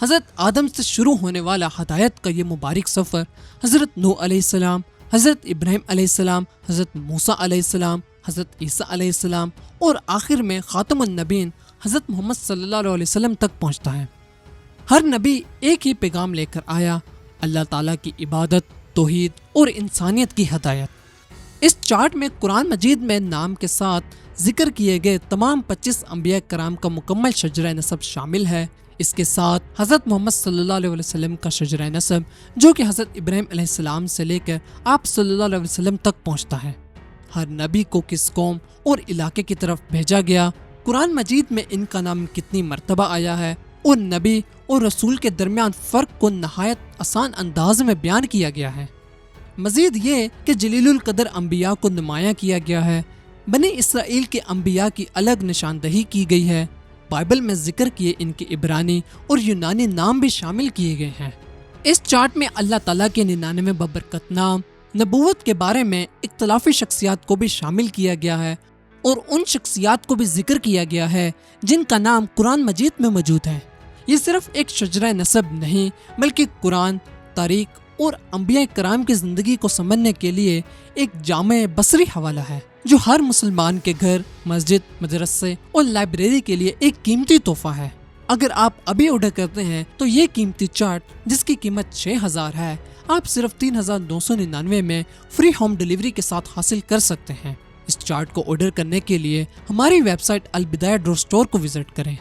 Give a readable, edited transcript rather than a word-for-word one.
حضرت آدم سے شروع ہونے والا ہدایت کا یہ مبارک سفر حضرت نوح علیہ السلام، حضرت ابراہیم علیہ السلام، حضرت موسیٰ علیہ السلام، حضرت عیسیٰ علیہ السلام اور آخر میں خاتم النبیین حضرت محمد صلی اللہ علیہ وسلم تک پہنچتا ہے۔ ہر نبی ایک ہی پیغام لے کر آیا، اللہ تعالیٰ کی عبادت، توحید اور انسانیت کی ہدایت۔ اس چارٹ میں قرآن مجید میں نام کے ساتھ ذکر کیے گئے تمام 25 انبیاء کرام کا مکمل شجرہ نسب شامل ہے۔ اس کے ساتھ حضرت محمد صلی اللہ علیہ وسلم کا شجرہ نسب جو کہ حضرت ابراہیم علیہ السلام سے لے کر آپ صلی اللہ علیہ وسلم تک پہنچتا ہے۔ ہر نبی کو کس قوم اور علاقے کی طرف بھیجا گیا، قرآن مجید میں ان کا نام کتنی مرتبہ آیا ہے اور نبی اور رسول کے درمیان فرق کو نہایت آسان انداز میں بیان کیا گیا ہے۔ مزید یہ کہ جلیل القدر انبیاء کو نمایاں کیا گیا ہے، بنی اسرائیل کے انبیاء کی الگ نشاندہی کی گئی ہے، بائبل میں ذکر کیے ان کے عبرانی اور یونانی نام بھی شامل کیے گئے ہیں۔ اس چارٹ میں اللہ تعالیٰ کے 99 ببرکت نام، نبوت کے بارے میں اختلافی شخصیات کو بھی شامل کیا گیا ہے اور ان شخصیات کو بھی ذکر کیا گیا ہے جن کا نام قرآن مجید میں موجود ہے۔ یہ صرف ایک شجرہ نسب نہیں بلکہ قرآن، تاریخ اور انبیاء کرام کی زندگی کو سمجھنے کے لیے ایک جامع بصری حوالہ ہے جو ہر مسلمان کے گھر، مسجد، مدرسے اور لائبریری کے لیے ایک قیمتی تحفہ ہے۔ اگر آپ ابھی آرڈر کرتے ہیں تو یہ قیمتی چارٹ جس کی قیمت 6000 ہے آپ صرف 3999 میں فری ہوم ڈیلیوری کے ساتھ حاصل کر سکتے ہیں۔ اس چارٹ کو آرڈر کرنے کے لیے ہماری ویب سائٹ البدایہ ڈور اسٹور کو وزٹ کریں۔